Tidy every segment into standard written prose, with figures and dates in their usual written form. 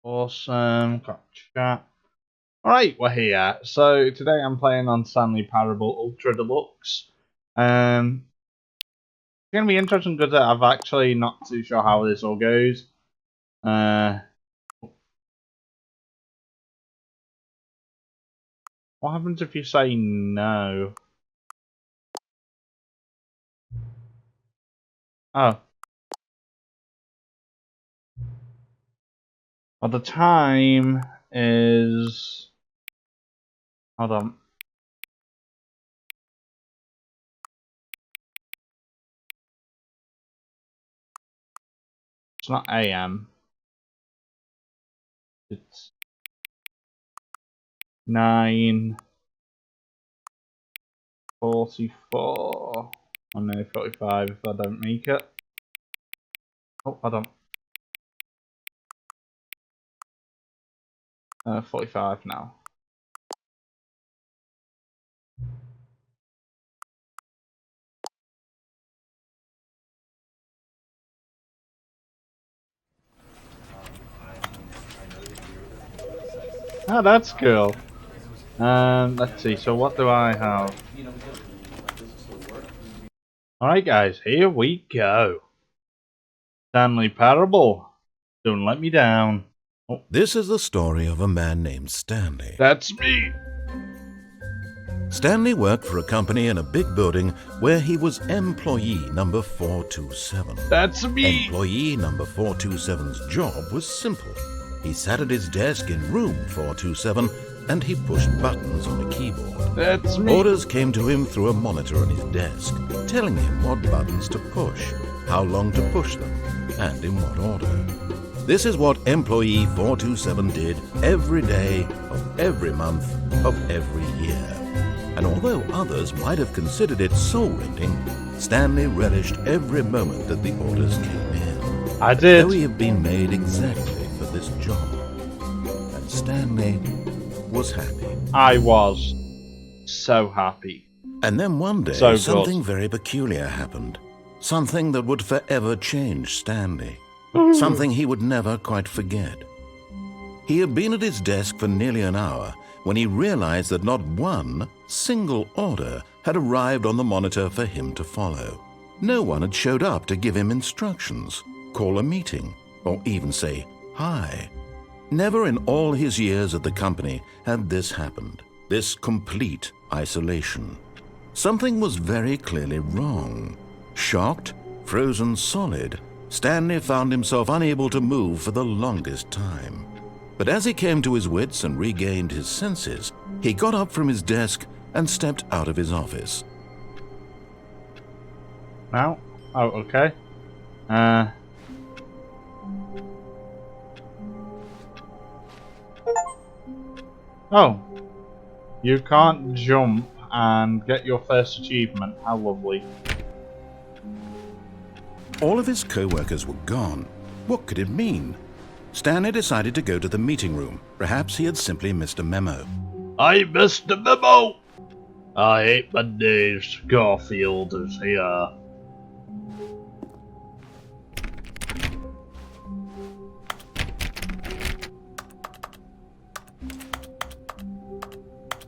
Awesome. Got chat. Alright, we're here. So today I'm playing on Stanley Parable Ultra Deluxe. It's gonna be interesting because I've actually not too sure how this all goes. What happens if you say no? Oh. Well, the time is... Hold on. It's not AM. It's 9:44. Or no, 45 if I don't make it. Oh, hold on. 45 now. Oh, that's cool. Let's see. So what do I have? Alright guys, here we go. Stanley Parable. Don't let me down. Oh. This is the story of a man named Stanley. That's me. Stanley worked for a company in a big building where he was employee number 427. That's me. Employee number 427's job was simple. He sat at his desk in room 427 and he pushed buttons on a keyboard. That's me. Orders came to him through a monitor on his desk, telling him what buttons to push, how long to push them, and in what order. This is what employee 427 did every day of every month of every year. And although others might have considered it soul-rending, Stanley relished every moment that the orders came in. I did. Though he had been made exactly for this job. And Stanley was happy. I was so happy. And then one day, something very peculiar happened. Something that would forever change Stanley. Something he would never quite forget. He had been at his desk for nearly an hour when he realized that not one single order had arrived on the monitor for him to follow. No one had showed up to give him instructions, call a meeting, or even say hi. Never in all his years at the company had this happened, this complete isolation. Something was very clearly wrong. Shocked, frozen solid, Stanley found himself unable to move for the longest time. But as he came to his wits and regained his senses, he got up from his desk and stepped out of his office. Now? Oh, okay. Oh. You can't jump and get your first achievement. How lovely. All of his co-workers were gone. What could it mean? Stanley decided to go to the meeting room. Perhaps he had simply missed a memo. I missed a memo! I hate Mondays. Garfield is here.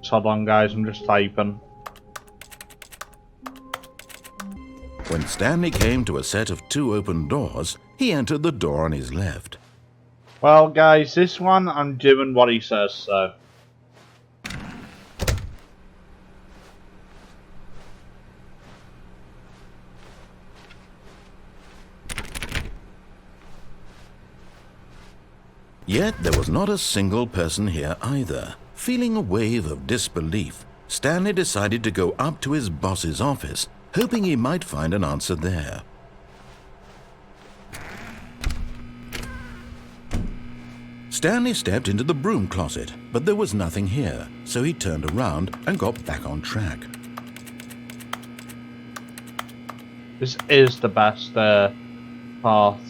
Hold on guys, I'm just typing. When Stanley came to a set of 2 open doors, he entered the door on his left. Well guys, this one I'm doing what he says, so. Yet there was not a single person here either. Feeling a wave of disbelief, Stanley decided to go up to his boss's office, hoping he might find an answer there. Stanley stepped into the broom closet, but there was nothing here, so he turned around and got back on track. This is the best path.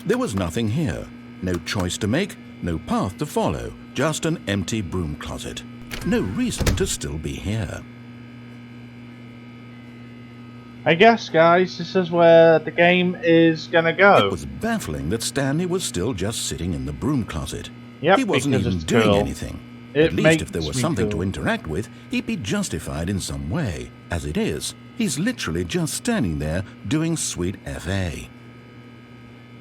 There was nothing here. No choice to make, no path to follow, just an empty broom closet. No reason to still be here. I guess, guys, this is where the game is gonna go. It was baffling that Stanley was still just sitting in the broom closet. Yep, He wasn't because even it's doing cool. anything. It At least if there makes was me something cool. to interact with, he'd be justified in some way. As it is, he's literally just standing there doing sweet FA.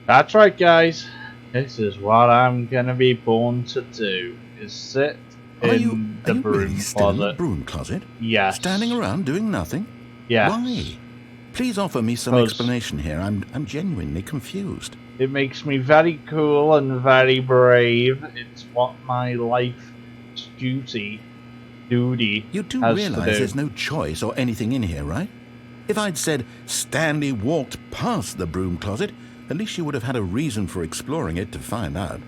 That's right, guys. This is what I'm gonna be born to do: is sit Are in you the broom really still in the closet. broom closet? Yes. Standing around doing nothing? Yes. Why? Please offer me some 'Cause explanation here. I'm genuinely confused. it makes me very cool and very brave. It's what my life duty You do has realize to do. there's no choice or anything in here, right? If I'd said Stanley walked past the broom closet, at least you would have had a reason for exploring it to find out.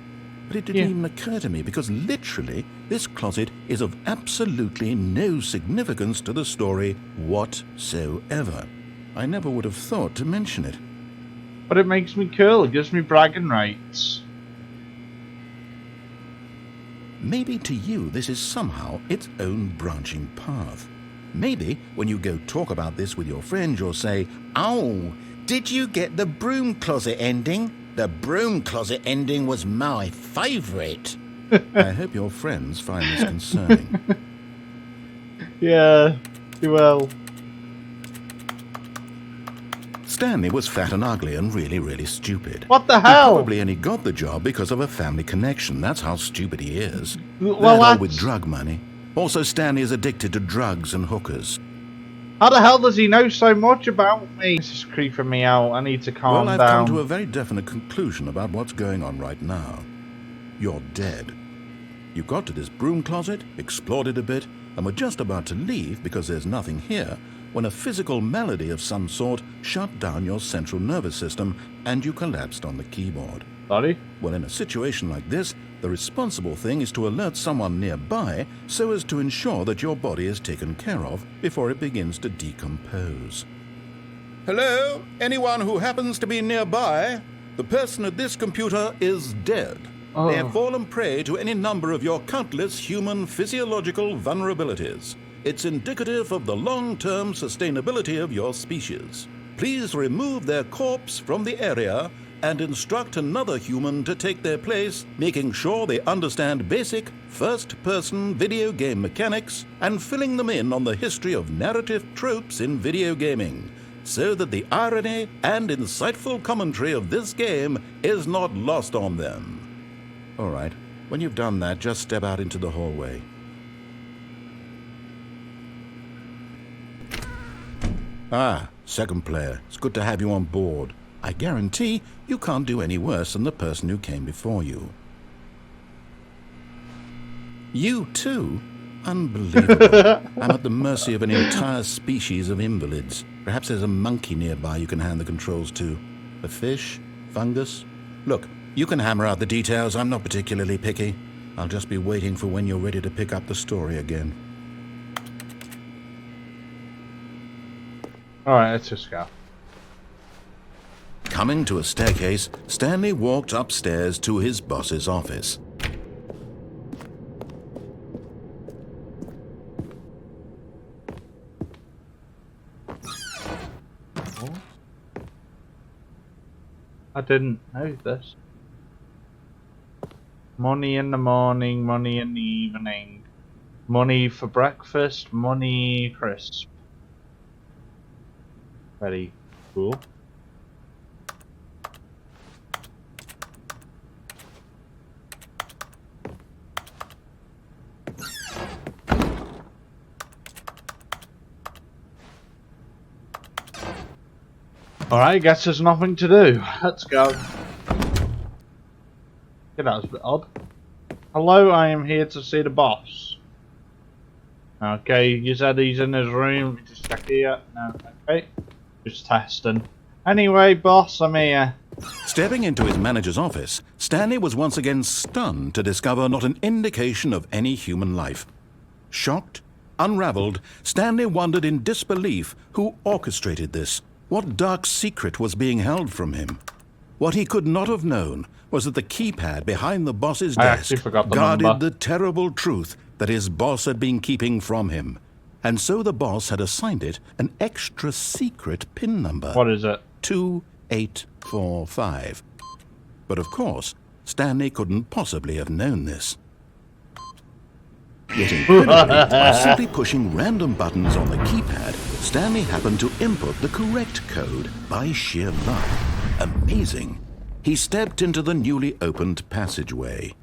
But it didn't even occur to me because literally this closet is of absolutely no significance to the story whatsoever. I never would have thought to mention it. But it makes me cool. It gives me bragging rights. Maybe to you this is somehow its own branching path. Maybe when you go talk about this with your friends you'll say, "Oh, did you get the broom closet ending? The broom closet ending was my favourite." I hope your friends find this concerning. Yeah, well. Stanley was fat and ugly and really stupid. What the He hell? probably only got the job because of a family connection. That's how stupid he is. Well, That or with that's... drug money. Also, Stanley is addicted to drugs and hookers. How the hell does he know so much about me? This is creeping me out. I need to calm Well, I've down. come to a very definite conclusion about what's going on right now. You're dead. You got to this broom closet, explored it a bit, and were just about to leave because there's nothing here when a physical malady of some sort shut down your central nervous system and you collapsed on the keyboard. Sorry? Well, in a situation like this, the responsible thing is to alert someone nearby so as to ensure that your body is taken care of before it begins to decompose. Hello? Anyone who happens to be nearby? The person at this computer is dead. Oh. They have fallen prey to any number of your countless human physiological vulnerabilities. It's indicative of the long-term sustainability of your species. Please remove their corpse from the area and instruct another human to take their place, making sure they understand basic first-person video game mechanics and filling them in on the history of narrative tropes in video gaming, so that the irony and insightful commentary of this game is not lost on them. All right, when you've done that, just step out into the hallway. Ah, second player. It's good to have you on board. I guarantee you can't do any worse than the person who came before you. You too? Unbelievable. I'm at the mercy of an entire species of invalids. Perhaps there's a monkey nearby you can hand the controls to. A fish? Fungus? Look, you can hammer out the details. I'm not particularly picky. I'll just be waiting for when you're ready to pick up the story again. Alright, let's just go. Coming to a staircase, Stanley walked upstairs to his boss's office. I didn't know this. Money in the morning, money in the evening. Money for breakfast, money crisp. Very cool. Alright, guess there's nothing to do. Let's go. Yeah, that was a bit odd. Hello, I am here to see the boss. Okay, you said he's in his room. Just check here. No, okay. Just testing. Anyway, boss, I'm here. Stepping into his manager's office, Stanley was once again stunned to discover not an indication of any human life. Shocked, unraveled, Stanley wondered in disbelief who orchestrated this. What dark secret was being held from him? What he could not have known was that the keypad behind the boss's I desk actually forgot the guarded number. the terrible truth that his boss had been keeping from him. and so the boss had assigned it an extra secret PIN number. What is it? 2845. But of course, Stanley couldn't possibly have known this. Yet incredibly, by simply pushing random buttons on the keypad, Stanley happened to input the correct code by sheer luck. Amazing. He stepped into the newly opened passageway.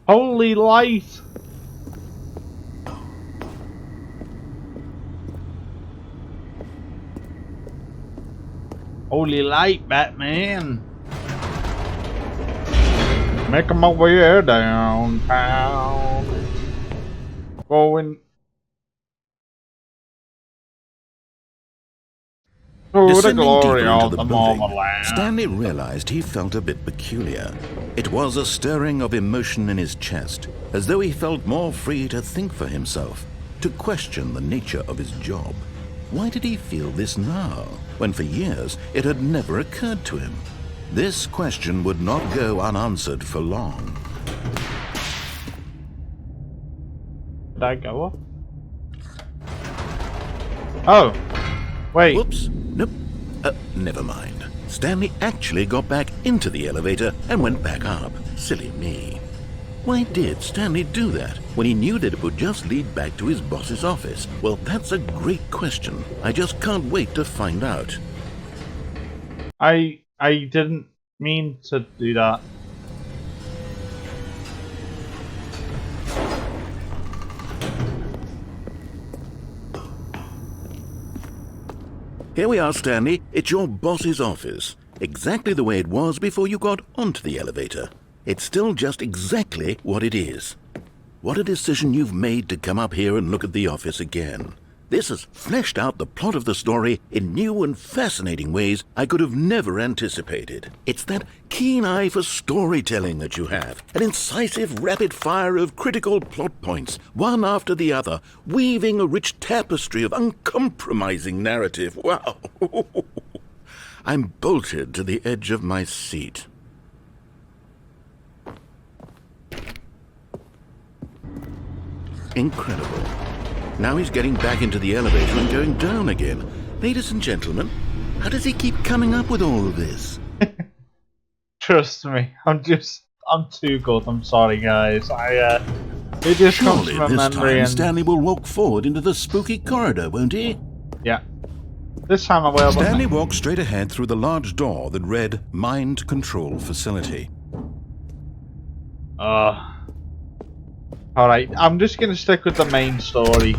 Holy light! Holy light, Batman! Making my way downtown. Going to the Descending glory deeper into of the the building, motherland. Stanley realized he felt a bit peculiar. It was a stirring of emotion in his chest, as though he felt more free to think for himself, to question the nature of his job. Why did he feel this now, when for years it had never occurred to him? This question would not go unanswered for long. Did I go up? Oh, wait. Whoops. Nope. Never mind. Stanley actually got back into the elevator and went back up. Silly me. Why did Stanley do that when he knew that it would just lead back to his boss's office? Well, that's a great question. I just can't wait to find out. I didn't mean to do that. Here we are, Stanley. It's your boss's office. Exactly the way it was before you got onto the elevator. It's still just exactly what it is. What a decision you've made to come up here and look at the office again. This has fleshed out the plot of the story in new and fascinating ways I could have never anticipated. It's that keen eye for storytelling that you have, an incisive rapid fire of critical plot points, one after the other, weaving a rich tapestry of uncompromising narrative. Wow! I'm bolted to the edge of my seat. Incredible. Now he's getting back into the elevator and going down again. Ladies and gentlemen, how does he keep coming up with all of this? Trust me, I'm too good. I'm sorry, guys. It just comes Surely from this memory time and Stanley will walk forward into the spooky corridor, won't he? yeah. This time I will. Stanley walked straight ahead through the large door that read Mind Control Facility. Alright, I'm just gonna stick with the main story.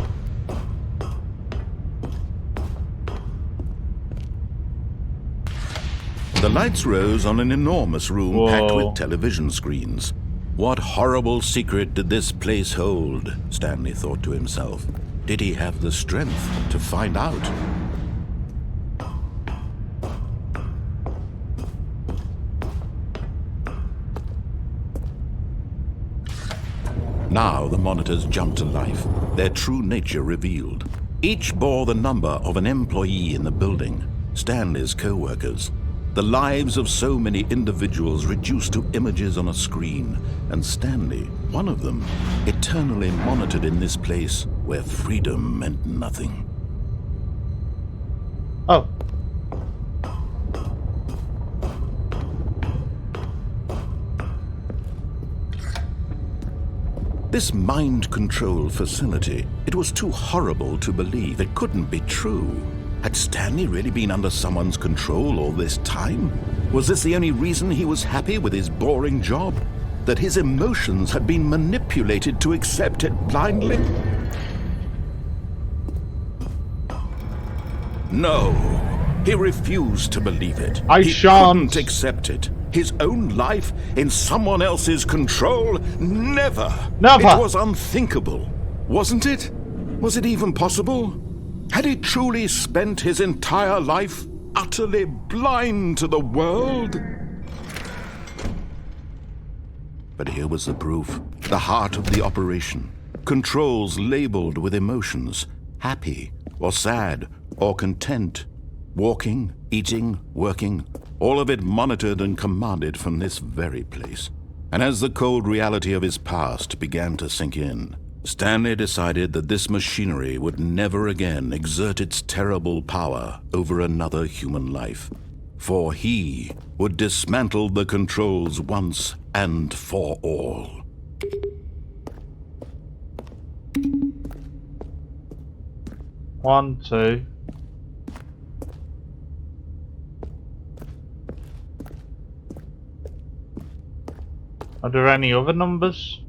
The lights rose on an enormous room Whoa. packed with television screens. What horrible secret did this place hold? Stanley thought to himself. Did he have the strength to find out? Now the monitors jumped to life, their true nature revealed. Each bore the number of an employee in the building, Stanley's co-workers. The lives of so many individuals reduced to images on a screen, and Stanley, one of them, eternally monitored in this place where freedom meant nothing. Oh. This mind control facility, it was too horrible to believe. It couldn't be true. Had Stanley really been under someone's control all this time? Was this the only reason he was happy with his boring job? That his emotions had been manipulated to accept it blindly? No, he refused to believe it. I He shan't. couldn't accept it. His own life in someone else's control? Never. Never. It was unthinkable, wasn't it? Was it even possible? Had he truly spent his entire life utterly blind to the world? But here was the proof, the heart of the operation. Controls labeled with emotions, happy or sad or content. Walking, eating, working, all of it monitored and commanded from this very place. And as the cold reality of his past began to sink in, Stanley decided that this machinery would never again exert its terrible power over another human life, for he would dismantle the controls once and for all. One, two. Are there any other numbers?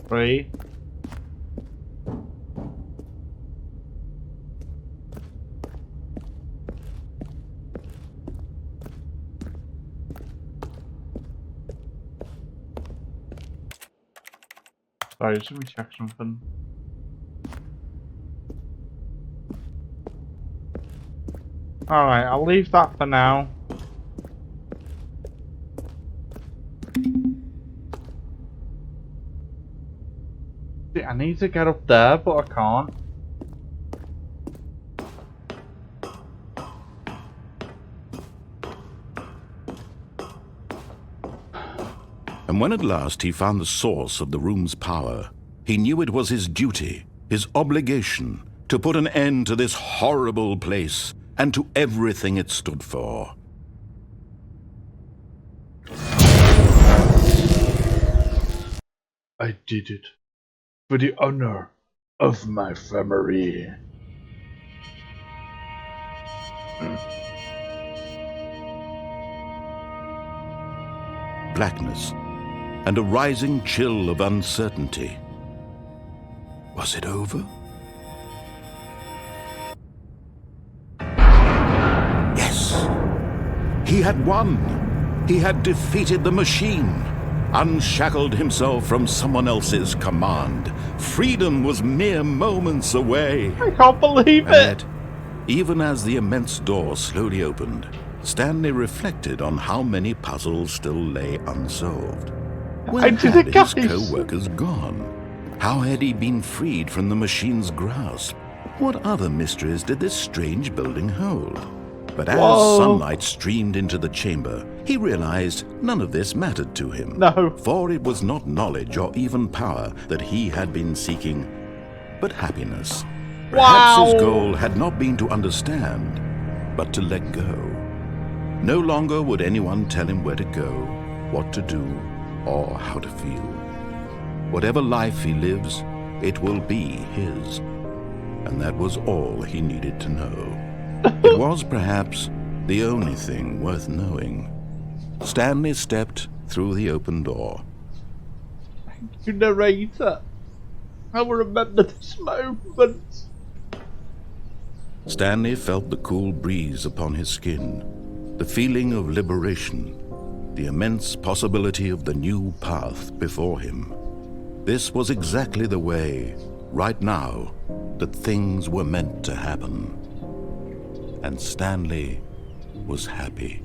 Three. Sorry, just let me check something. Alright, I'll leave that for now. I need to get up there, but I can't. And when at last he found the source of the room's power, he knew it was his duty, his obligation, to put an end to this horrible place and to everything it stood for. I did it for the honor of my family. Blackness and a rising chill of uncertainty. Was it over? Yes! He had won! He had defeated the machine, unshackled himself from someone else's command. Freedom was mere moments away. I can't believe And it! yet, even as the immense door slowly opened, Stanley reflected on how many puzzles still lay unsolved. Where I did had it, his guys. co-workers gone? How had he been freed from the machine's grasp? What other mysteries did this strange building hold? But as Whoa. sunlight streamed into the chamber, he realized none of this mattered to him. No. For it was not knowledge or even power that he had been seeking, but happiness. Perhaps his goal had not been to understand, but to let go. No longer would anyone tell him where to go, what to do, or how to feel. Whatever life he lives, it will be his. And that was all he needed to know. It was perhaps the only thing worth knowing. Stanley stepped through the open door. Thank you, narrator. I will remember this moment. Stanley felt the cool breeze upon his skin, the feeling of liberation, the immense possibility of the new path before him. This was exactly the way, right now, that things were meant to happen. And Stanley was happy.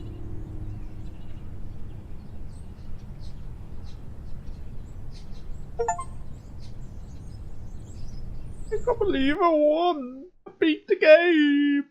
I can't believe I won. I beat the game.